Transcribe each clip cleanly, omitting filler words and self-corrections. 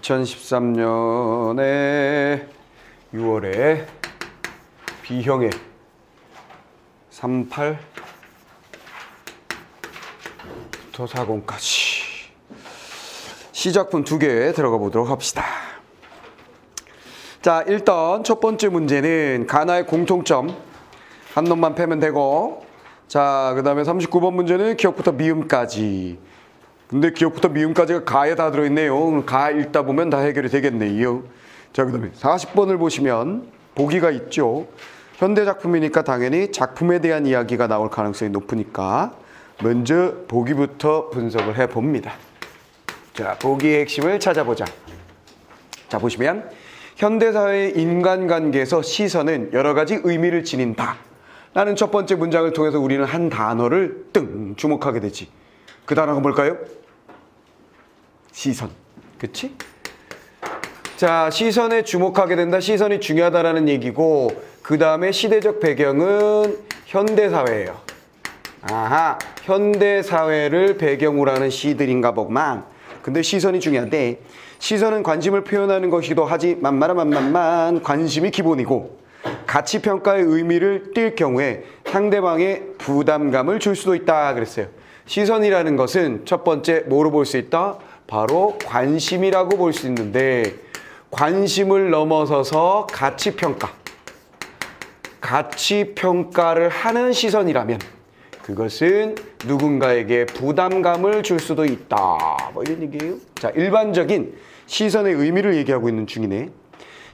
2013년에 6월에 B형의 38부터 40까지 시작품 2개 들어가 보도록 합시다. 자, 일단 첫 번째 문제는 가나의 공통점 한 놈만 빼면 되고, 자, 그 다음에 39번 문제는 기억부터 미음까지. 근데 기억부터 미음까지가 가에 다 들어있네요. 가 읽다 보면 다 해결이 되겠네요. 자, 그 다음에 40번을 보시면 보기가 있죠. 현대작품이니까 당연히 작품에 대한 이야기가 나올 가능성이 높으니까 먼저 보기부터 분석을 해봅니다. 자, 보기의 핵심을 찾아보자. 자, 보시면 현대사회의 인간관계에서 시선은 여러 가지 의미를 지닌다 라는 첫 번째 문장을 통해서 우리는 한 단어를 주목하게 되지. 그 단어가 뭘까요? 시선. 그치? 자, 시선에 주목하게 된다. 시선이 중요하다라는 얘기고, 그 다음에 시대적 배경은 현대사회예요. 아하, 현대사회를 배경으로 하는 시들인가 보구만. 근데 시선이 중요한데, 시선은 관심을 표현하는 것이기도 하지만 관심이 기본이고, 가치평가의 의미를 띌 경우에 상대방의 부담감을 줄 수도 있다 그랬어요. 시선이라는 것은 첫 번째 뭐로 볼 수 있다? 바로 관심이라고 볼 수 있는데, 관심을 넘어서서 가치평가를 하는 시선이라면 그것은 누군가에게 부담감을 줄 수도 있다. 뭐 이런 얘기예요. 자, 일반적인 시선의 의미를 얘기하고 있는 중이네.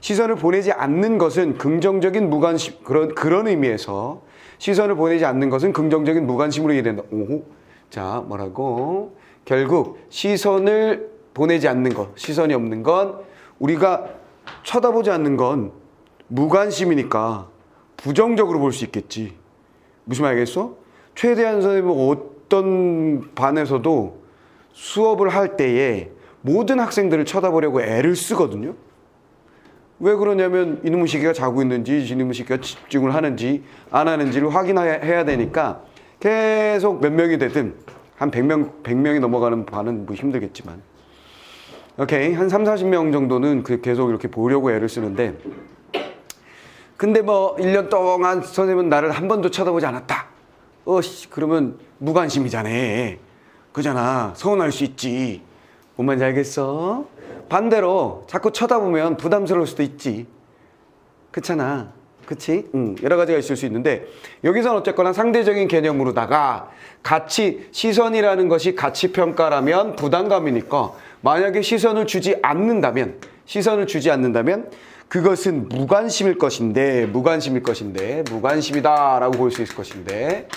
시선을 보내지 않는 것은 긍정적인 무관심, 그런 의미에서 시선을 보내지 않는 것은 긍정적인 무관심으로 이해된다. 오호. 자, 뭐라고? 결국 시선을 보내지 않는 것, 시선이 없는 건, 우리가 쳐다보지 않는 건 무관심이니까 부정적으로 볼 수 있겠지. 무슨 말이겠어? 최대한 선생님은 어떤 반에서도 수업을 할 때에 모든 학생들을 쳐다보려고 애를 쓰거든요. 왜 그러냐면 이놈의 시기가 자고 있는지 이놈의 시기가 집중을 하는지 안 하는지를 확인해야 되니까 계속 몇 명이 되든 한 100명이 넘어가는 반은 뭐 힘들겠지만 오케이, 한 30-40명 정도는 계속 이렇게 보려고 애를 쓰는데, 근데 뭐 1년 동안 선생님은 나를 한 번도 쳐다보지 않았다. 그러면 무관심이잖아. 그잖아. 서운할 수 있지. 뭔 말인지 알겠어? 반대로 자꾸 쳐다보면 부담스러울 수도 있지. 그렇잖아. 그치? 여러 가지가 있을 수 있는데, 여기서는 어쨌거나 상대적인 개념으로다가 시선이라는 것이 가치평가라면 부담감이니까, 만약에 시선을 주지 않는다면 그것은 무관심이다라고 볼 수 있을 것인데,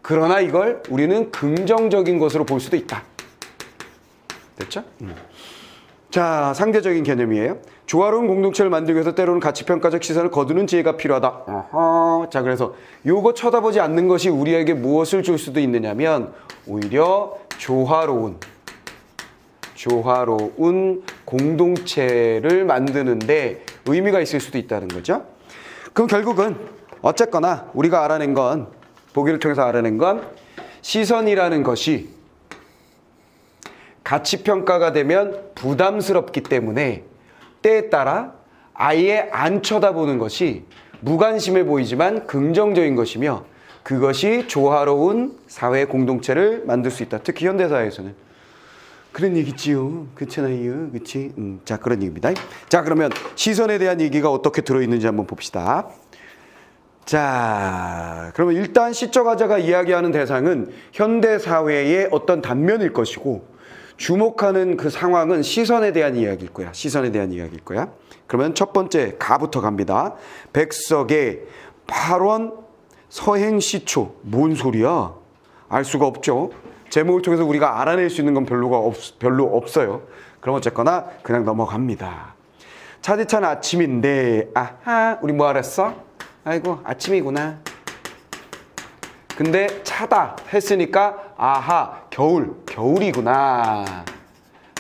그러나 이걸 우리는 긍정적인 것으로 볼 수도 있다. 됐죠? 자, 상대적인 개념이에요. 조화로운 공동체를 만들기 위해서 때로는 가치평가적 시선을 거두는 지혜가 필요하다. 어허. 자, 그래서 요거 쳐다보지 않는 것이 우리에게 무엇을 줄 수도 있느냐면, 오히려 조화로운 공동체를 만드는데 의미가 있을 수도 있다는 거죠. 그럼 결국은 어쨌거나 우리가 알아낸 건, 보기를 통해서 알아낸 건, 시선이라는 것이 가치평가가 되면 부담스럽기 때문에 때에 따라 아예 안 쳐다보는 것이 무관심해 보이지만 긍정적인 것이며, 그것이 조화로운 사회 공동체를 만들 수 있다. 특히 현대사회에서는 그런 얘기지요. 그렇잖아요. 그치? 자, 그런 얘기입니다. 자, 그러면 시선에 대한 얘기가 어떻게 들어있는지 한번 봅시다. 자, 그러면 일단 시적 화자가 이야기하는 대상은 현대사회의 어떤 단면일 것이고, 주목하는 그 상황은 시선에 대한 이야기일 거야. 그러면 첫 번째 가부터 갑니다. 백석의 8원 서행시초. 뭔 소리야? 알 수가 없죠. 제목을 통해서 우리가 알아낼 수 있는 건 별로 없어요. 그럼 어쨌거나 그냥 넘어갑니다. 차디찬 아침인데, 아하, 우리 뭐 알았어? 아이고, 아침이구나. 근데 차다 했으니까, 아하, 겨울이구나.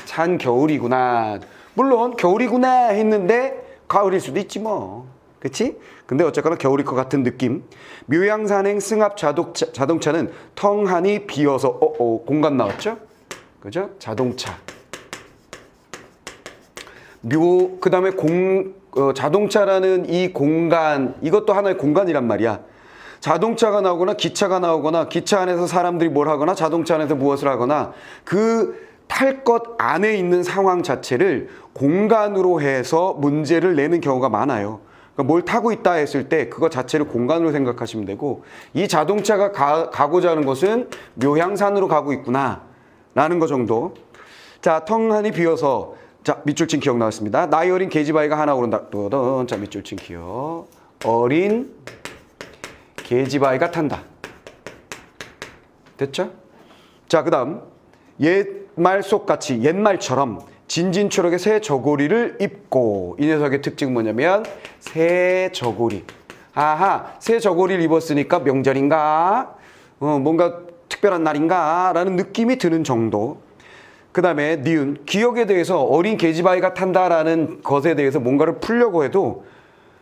찬 겨울이구나. 물론 겨울이구나 했는데 가을일 수도 있지 뭐. 그치? 근데 어쨌거나 겨울일 것 같은 느낌. 묘양산행 승합 자동차는 텅하니 비어서 공간 나왔죠? 그죠? 자동차. 그다음에 자동차라는 이 공간, 이것도 하나의 공간이란 말이야. 자동차가 나오거나 기차가 나오거나 기차 안에서 사람들이 뭘 하거나 자동차 안에서 무엇을 하거나 그 탈 것 안에 있는 상황 자체를 공간으로 해서 문제를 내는 경우가 많아요. 그러니까 뭘 타고 있다 했을 때 그거 자체를 공간으로 생각하시면 되고, 이 자동차가 가고자 하는 것은 묘향산으로 가고 있구나 라는 거 정도. 자, 텅하니 비어서, 자, 밑줄 친 기억 나왔습니다. 나이 어린 계집아이가 하나 오른다. 자, 밑줄 친 기억. 어린 계집아이가 탄다. 됐죠? 자, 그 다음 옛말 속같이 옛말처럼 진진초록의 새 저고리를 입고, 이 녀석의 특징은 뭐냐면 새 저고리. 아하, 새 저고리를 입었으니까 명절인가? 뭔가 특별한 날인가? 라는 느낌이 드는 정도. 그 다음에 니은, 기억에 대해서 어린 계집아이가 탄다라는 것에 대해서 뭔가를 풀려고 해도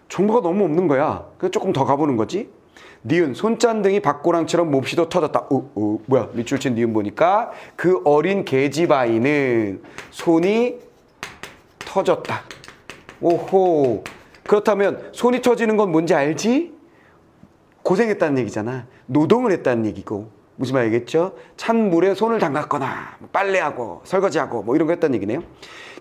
정보가 너무 없는 거야. 그래서 조금 더 가보는 거지. 니은, 손짠등이 박고랑처럼 몹시도 터졌다. 뭐야, 밑줄 친 니은 보니까 그 어린 계집아이는 손이 터졌다. 오호. 그렇다면 손이 터지는 건 뭔지 알지? 고생했다는 얘기잖아. 노동을 했다는 얘기고. 무슨 말이겠죠? 찬물에 손을 담갔거나 빨래하고 설거지하고 뭐 이런 거 했다는 얘기네요.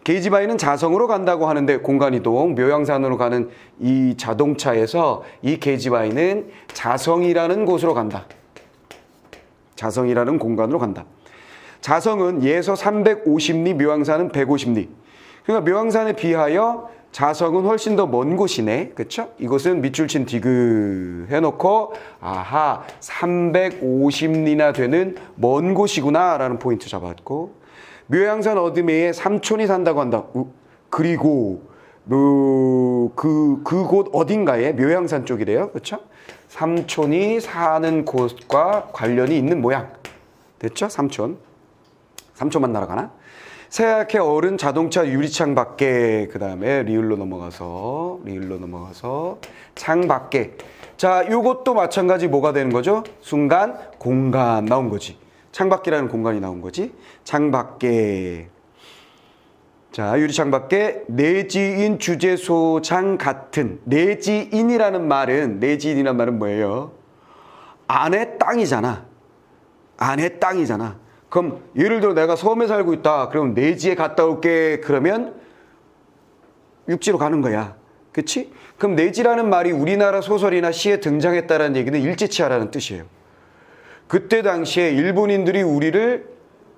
계집아이는 자성으로 간다고 하는데 공간이동, 묘향산으로 가는 이 자동차에서 이 계집아이는 자성이라는 곳으로 간다. 자성이라는 공간으로 간다. 자성은 예서 350리, 묘향산은 150리. 그러니까 묘향산에 비하여 자성은 훨씬 더 먼 곳이네. 그렇죠? 이것은 밑줄 친 디귿 해놓고 아하, 350리나 되는 먼 곳이구나 라는 포인트 잡았고, 묘향산 어드매에 삼촌이 산다고 한다. 그리고 그곳 어딘가에 묘향산 쪽이래요. 그렇죠? 삼촌이 사는 곳과 관련이 있는 모양. 됐죠? 삼촌 만나러 가나? 새하얗게 어른 자동차 유리창 밖에, 그 다음에 리을로 넘어가서 창 밖에. 자, 요것도 마찬가지 뭐가 되는 거죠? 순간 공간 나온 거지. 창 밖이라는 공간이 나온 거지. 창 밖에. 자, 유리창 밖에 내지인 주제소장 같은. 내지인이라는 말은 뭐예요? 안에 땅이잖아. 그럼 예를 들어 내가 섬에 살고 있다. 그럼 내지에 갔다 올게. 그러면 육지로 가는 거야. 그치? 그럼 내지라는 말이 우리나라 소설이나 시에 등장했다는 얘기는 일제치하라는 뜻이에요. 그때 당시에 일본인들이 우리를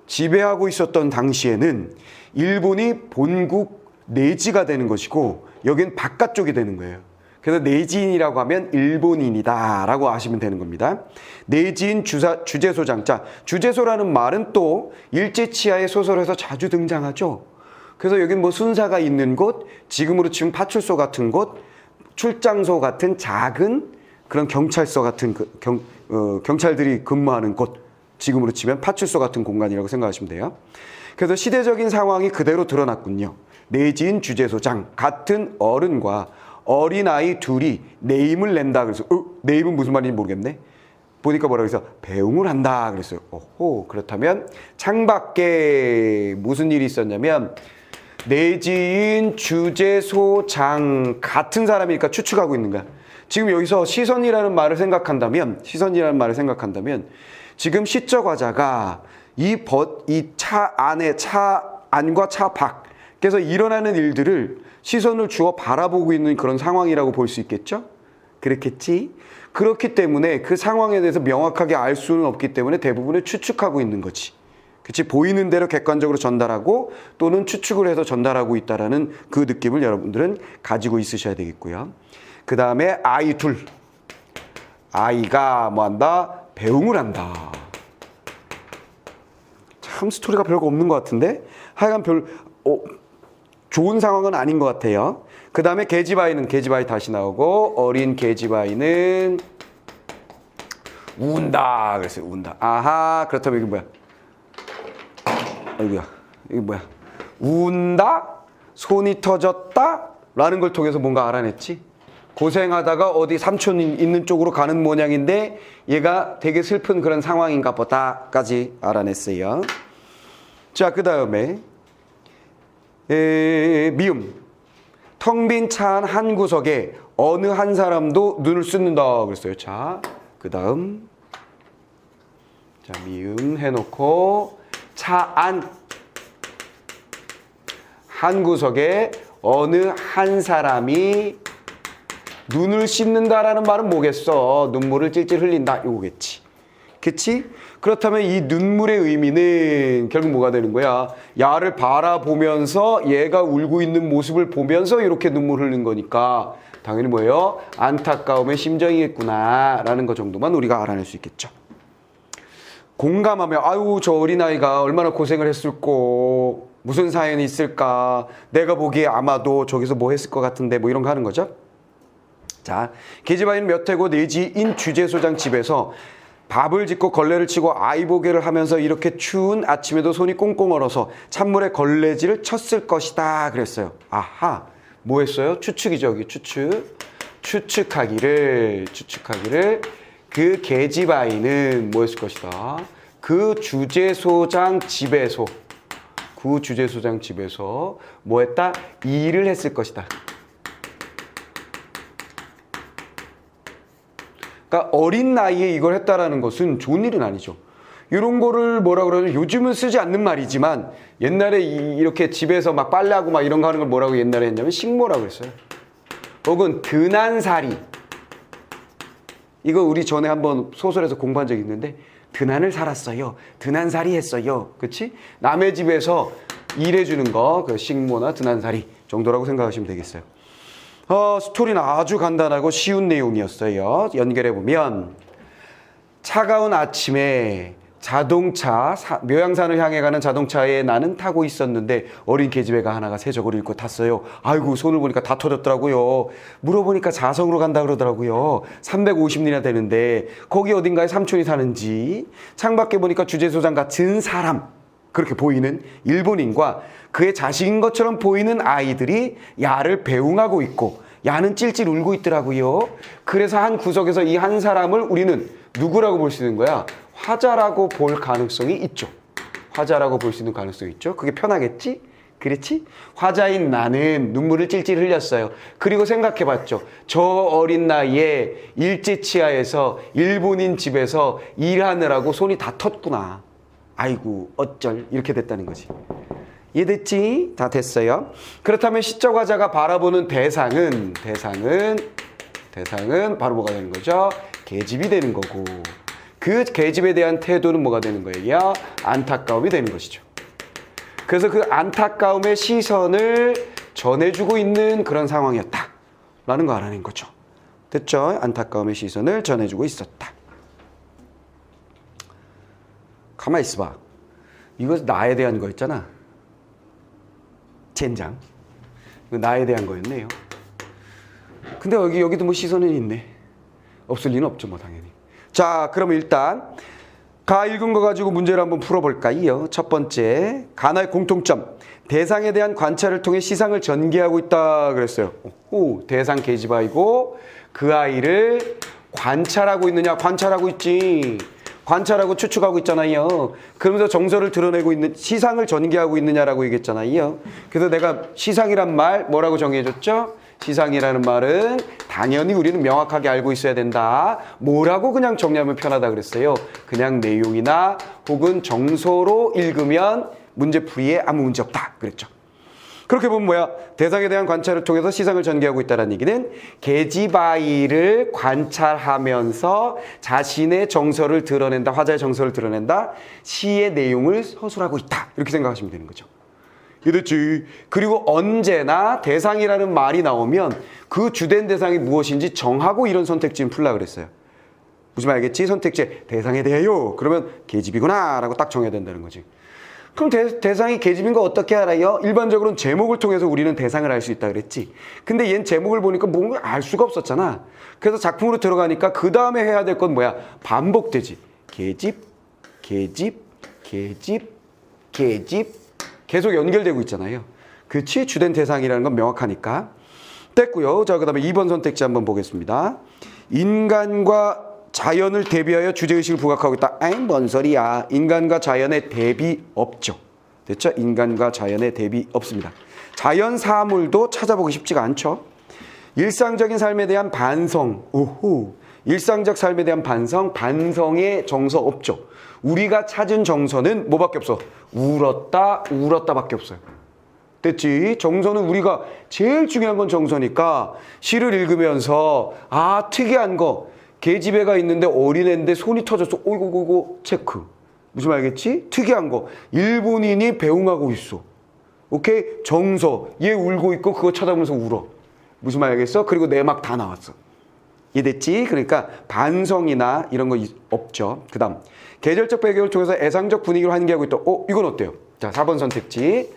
지배하고 있었던 당시에는 일본이 본국 내지가 되는 것이고 여긴 바깥쪽이 되는 거예요. 그래서 내지인이라고 하면 일본인이다 라고 아시면 되는 겁니다. 내지인 주제소장. 자, 주제소라는 말은 또 일제치하의 소설에서 자주 등장하죠. 그래서 여긴 뭐 순사가 있는 곳, 지금으로 치면 파출소 같은 곳, 출장소 같은 작은 그런 경찰서 같은 경찰들이 근무하는 곳, 지금으로 치면 파출소 같은 공간이라고 생각하시면 돼요. 그래서 시대적인 상황이 그대로 드러났군요. 내지인 주제소장 같은 어른과 어린아이 둘이 네임을 낸다. 그래서 네임은 무슨 말인지 모르겠네. 보니까 뭐라고 해서 배웅을 한다 그랬어요. 오호, 그렇다면 창밖에 무슨 일이 있었냐면 내지인 주제소장 같은 사람이니까 추측하고 있는 거야. 지금 여기서 시선이라는 말을 생각한다면 지금 시적 화자가 이 차 안과 차 밖에서 일어나는 일들을 시선을 주어 바라보고 있는 그런 상황이라고 볼 수 있겠죠? 그렇겠지? 그렇기 때문에 그 상황에 대해서 명확하게 알 수는 없기 때문에 대부분을 추측하고 있는 거지. 그치? 보이는 대로 객관적으로 전달하고 또는 추측을 해서 전달하고 있다라는 그 느낌을 여러분들은 가지고 있으셔야 되겠고요. 그 다음에 아이 둘. 아이가 뭐 한다? 배웅을 한다. 참 스토리가 별거 없는 것 같은데? 하여간 좋은 상황은 아닌 것 같아요. 그 다음에 계집아이 다시 나오고, 어린 계집아이는 운다. 그랬어요. 운다. 아하, 그렇다면 이게 뭐야? 이게 뭐야? 운다? 손이 터졌다? 라는 걸 통해서 뭔가 알아냈지? 고생하다가 어디 삼촌이 있는 쪽으로 가는 모양인데 얘가 되게 슬픈 그런 상황인가 보다까지 알아냈어요. 자, 그 다음에 미음. 텅 빈 차 한 구석에 어느 한 사람도 눈을 쏟는다 그랬어요. 자, 그 다음. 자, 미음 해놓고 차 안. 한 구석에 어느 한 사람이 눈을 씻는다라는 말은 뭐겠어? 눈물을 찔찔 흘린다. 이거겠지. 그치? 그렇다면 이 눈물의 의미는 결국 뭐가 되는 거야? 야를 바라보면서 얘가 울고 있는 모습을 보면서 이렇게 눈물 흘린 거니까 당연히 뭐예요? 안타까움의 심정이겠구나 라는 것 정도만 우리가 알아낼 수 있겠죠. 공감하며 아유 저 어린아이가 얼마나 고생을 했을꼬, 무슨 사연이 있을까, 내가 보기에 아마도 저기서 뭐 했을 것 같은데 뭐 이런 거 하는 거죠. 자, 계집아이는 몇 해고 내지인 주재소장 집에서 밥을 짓고 걸레를 치고 아이 보게를 하면서 이렇게 추운 아침에도 손이 꽁꽁 얼어서 찬물에 걸레질을 쳤을 것이다 그랬어요. 아하, 뭐 했어요? 추측이죠. 여기 추측하기를 그 계집아이는 뭐 했을 것이다. 그 주재소장 집에서 뭐 했다? 일을 했을 것이다. 그러니까 어린 나이에 이걸 했다라는 것은 좋은 일은 아니죠. 이런 거를 뭐라 그러냐, 요즘은 쓰지 않는 말이지만 옛날에 이렇게 집에서 막 빨래하고 막 이런 거 하는 걸 뭐라고 옛날에 했냐면 식모라고 했어요. 혹은 드난살이. 이거 우리 전에 한번 소설에서 공부한 적이 있는데 드난을 살았어요. 드난살이 했어요. 그치? 남의 집에서 일해주는 거, 그 식모나 드난살이 정도라고 생각하시면 되겠어요. 스토리는 아주 간단하고 쉬운 내용이었어요. 연결해보면 차가운 아침에 묘양산을 향해 가는 자동차에 나는 타고 있었는데 어린 계집애가 하나가 세적을 읽고 탔어요. 아이고 손을 보니까 다 터졌더라고요. 물어보니까 자성으로 간다 그러더라고요. 350리나 되는데 거기 어딘가에 삼촌이 사는지. 창밖에 보니까 주재소장 같은 사람, 그렇게 보이는 일본인과 그의 자식인 것처럼 보이는 아이들이 야를 배웅하고 있고 야는 찔찔 울고 있더라고요. 그래서 한 구석에서 이 한 사람을 우리는 누구라고 볼 수 있는 거야? 화자라고 볼 가능성이 있죠. 화자라고 볼 수 있는 가능성이 있죠. 그게 편하겠지? 그렇지? 화자인 나는 눈물을 찔찔 흘렸어요. 그리고 생각해봤죠. 저 어린 나이에 일제치하에서 일본인 집에서 일하느라고 손이 다 텄구나. 아이고 어쩔, 이렇게 됐다는 거지. 이해됐지? 다 됐어요. 그렇다면 시적 화자가 바라보는 대상은 바로 뭐가 되는 거죠? 계집이 되는 거고, 그 계집에 대한 태도는 뭐가 되는 거예요? 안타까움이 되는 것이죠. 그래서 그 안타까움의 시선을 전해주고 있는 그런 상황이었다 라는 거 알아낸 거죠. 됐죠? 안타까움의 시선을 전해주고 있었다. 가만히 있어봐. 이거 나에 대한 거였잖아. 젠장. 이거 나에 대한 거였네요. 근데 여기도 뭐 시선은 있네. 없을 리는 없죠, 뭐 당연히. 자, 그러면 일단 가 읽은 거 가지고 문제를 한번 풀어볼까요? 첫 번째, 가나의 공통점. 대상에 대한 관찰을 통해 시상을 전개하고 있다 그랬어요. 대상 계집아이고 그 아이를 관찰하고 있느냐? 관찰하고 있지. 관찰하고 추측하고 있잖아요. 그러면서 정서를 드러내고 있는, 시상을 전개하고 있느냐라고 얘기했잖아요. 그래서 내가 시상이란 말 뭐라고 정해줬죠? 시상이라는 말은 당연히 우리는 명확하게 알고 있어야 된다. 뭐라고 그냥 정리하면 편하다 그랬어요. 그냥 내용이나 혹은 정서로 읽으면 문제풀이에 아무 문제 없다 그랬죠. 그렇게 보면 뭐야? 대상에 대한 관찰을 통해서 시상을 전개하고 있다는 얘기는 계집아이를 관찰하면서 자신의 정서를 드러낸다, 화자의 정서를 드러낸다, 시의 내용을 서술하고 있다, 이렇게 생각하시면 되는 거죠. 이랬지. 그리고 언제나 대상이라는 말이 나오면 그 주된 대상이 무엇인지 정하고 이런 선택지는 풀라 그랬어요. 무슨 말 알겠지? 선택지에 대상에 대하여 그러면 계집이구나 라고 딱 정해야 된다는 거지. 그럼 대상이 계집인 거 어떻게 알아요? 일반적으로는 제목을 통해서 우리는 대상을 알 수 있다 그랬지. 근데 얘는 제목을 보니까 뭔가 알 수가 없었잖아. 그래서 작품으로 들어가니까 그 다음에 해야 될 건 뭐야? 반복되지. 계집, 계집, 계집, 계집. 계속 연결되고 있잖아요. 그치? 주된 대상이라는 건 명확하니까. 됐고요. 자, 그 다음에 2번 선택지 한번 보겠습니다. 인간과 자연을 대비하여 주제의식을 부각하고 있다. 아이, 뭔 소리야. 인간과 자연의 대비 없죠. 됐죠? 인간과 자연의 대비 없습니다. 자연 사물도 찾아보기 쉽지가 않죠. 일상적인 삶에 대한 반성. 오호. 일상적 삶에 대한 반성, 반성의 정서 없죠. 우리가 찾은 정서는 뭐밖에 없어? 울었다, 울었다밖에 없어요. 됐지? 정서는 우리가 제일 중요한 건 정서니까 시를 읽으면서 아 특이한 거 계집애가 있는데 어린애인데 손이 터졌어. 오이고 체크. 무슨 말겠지? 특이한 거 일본인이 배웅하고 있어. 오케이? 정서 얘 울고 있고 그거 쳐다보면서 울어. 무슨 말겠어? 그리고 내막 다 나왔어. 이해됐지? 그러니까 반성이나 이런 거 없죠. 그 다음 계절적 배경을 통해서 애상적 분위기를 환기하고 있다. 이건 어때요? 자 4번 선택지.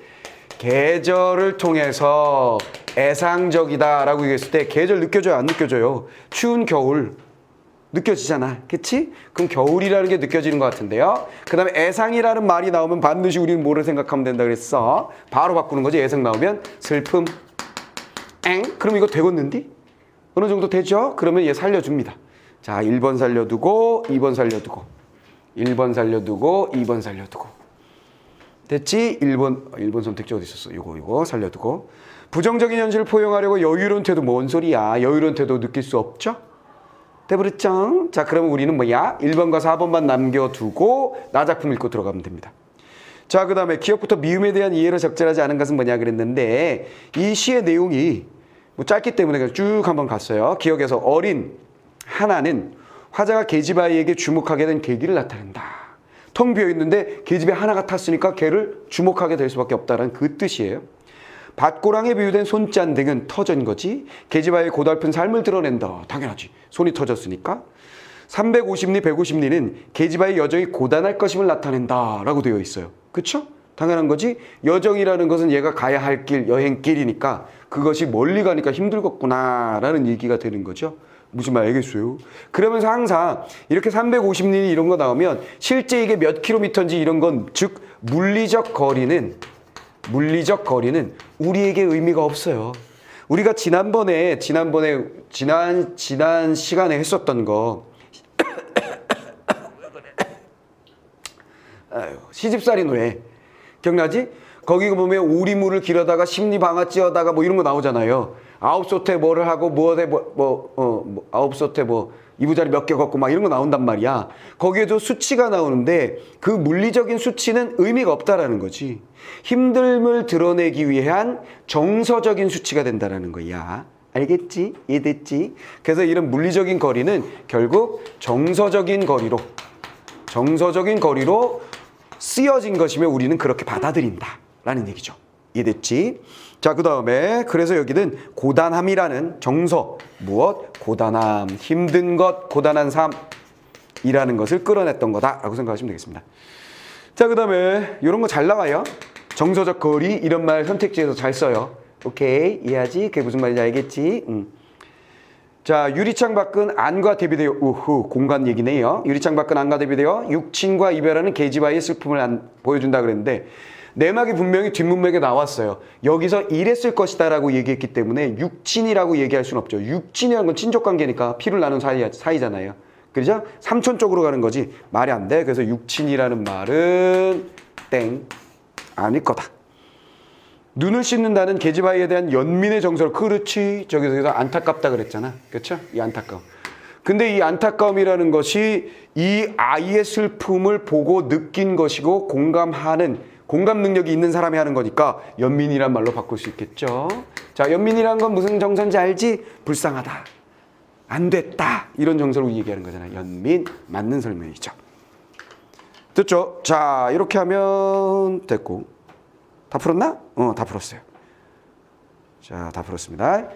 계절을 통해서 애상적이다라고 얘기했을 때 계절 느껴져요? 안 느껴져요? 추운 겨울 느껴지잖아. 그치? 그럼 겨울이라는 게 느껴지는 것 같은데요. 그 다음에 애상이라는 말이 나오면 반드시 우리는 뭐를 생각하면 된다 그랬어? 바로 바꾸는 거지. 애상 나오면 슬픔. 그럼 이거 되겠는디? 어느 정도 되죠? 그러면 얘 살려줍니다. 자 1번 살려두고 2번 살려두고 1번 살려두고 2번 살려두고 됐지? 1번 선택지 어디 있었어? 이거 살려두고 부정적인 현실을 포용하려고 여유로운 태도 뭔 소리야? 여유로운 태도 느낄 수 없죠? 돼버렸죠? 자 그러면 우리는 뭐야? 1번과 4번만 남겨두고 나 작품 읽고 들어가면 됩니다. 자 그 다음에 기억부터 미음에 대한 이해를 적절하지 않은 것은 뭐냐 그랬는데 이 시의 내용이 뭐 짧기 때문에 그냥 쭉 한번 갔어요. 기억에서 어린 하나는 화자가 계집아이에게 주목하게 된 계기를 나타낸다. 텅 비어있는데 계집애 하나가 탔으니까 걔를 주목하게 될 수밖에 없다는 그 뜻이에요. 밭고랑에 비유된 손잔 등은 터진 거지. 계집아이의 고달픈 삶을 드러낸다. 당연하지. 손이 터졌으니까. 350리, 150리는 계집아이의 여정이 고단할 것임을 나타낸다 라고 되어 있어요. 그쵸? 당연한 거지. 여정이라는 것은 얘가 가야 할 길, 여행길이니까 그것이 멀리 가니까 힘들겠구나 라는 얘기가 되는 거죠. 무슨 말 알겠어요? 그러면서 항상 이렇게 350리 이런 거 나오면 실제 이게 몇 킬로미터인지 이런 건 즉 물리적 거리는 우리에게 의미가 없어요. 우리가 지난 시간에 했었던 거 시집살이 노래 기억나지? 거기 보면 오리물을 기르다가 심리방아 찧어다가 뭐 이런 거 나오잖아요. 아홉솥에 뭐를 하고 아홉솥에 이부자리 몇 개 걷고 막 이런 거 나온단 말이야. 거기에도 수치가 나오는데 그 물리적인 수치는 의미가 없다라는 거지. 힘듦을 드러내기 위한 정서적인 수치가 된다라는 거야. 알겠지? 이해됐지? 그래서 이런 물리적인 거리는 결국 정서적인 거리로 쓰여진 것이며 우리는 그렇게 받아들인다라는 얘기죠. 이해됐지? 자, 그 다음에 그래서 여기는 고단함이라는 정서, 무엇? 고단함, 힘든 것, 고단한 삶이라는 것을 끌어냈던 거다라고 생각하시면 되겠습니다. 자, 그 다음에 이런 거 잘 나와요. 정서적 거리 이런 말 선택지에서 잘 써요. 오케이, 이해하지? 그게 무슨 말인지 알겠지? 자, 유리창 밖은 안과 대비되어 공간 얘기네요. 유리창 밖은 안과 대비되어 육친과 이별하는 계집아이의 슬픔을 보여준다 그랬는데 내막이 분명히 뒷문맥에 나왔어요. 여기서 이랬을 것이다 라고 얘기했기 때문에 육친이라고 얘기할 수는 없죠. 육친이라는 건 친족관계니까 피를 나눈 사이잖아요. 그렇죠? 삼촌 쪽으로 가는 거지 말이 안 돼. 그래서 육친이라는 말은 아닐 거다. 눈을 씻는다는 계집아이에 대한 연민의 정서를 그렇지 저기서 안타깝다 그랬잖아. 그렇죠? 이 안타까움. 근데 이 안타까움이라는 것이 이 아이의 슬픔을 보고 느낀 것이고 공감 능력이 있는 사람이 하는 거니까 연민이란 말로 바꿀 수 있겠죠. 자, 연민이란 건 무슨 정서인지 알지? 불쌍하다. 안 됐다. 이런 정서로 얘기하는 거잖아요. 연민 맞는 설명이죠. 됐죠? 자, 이렇게 하면 됐고. 다 풀었나? 다 풀었어요. 자, 다 풀었습니다.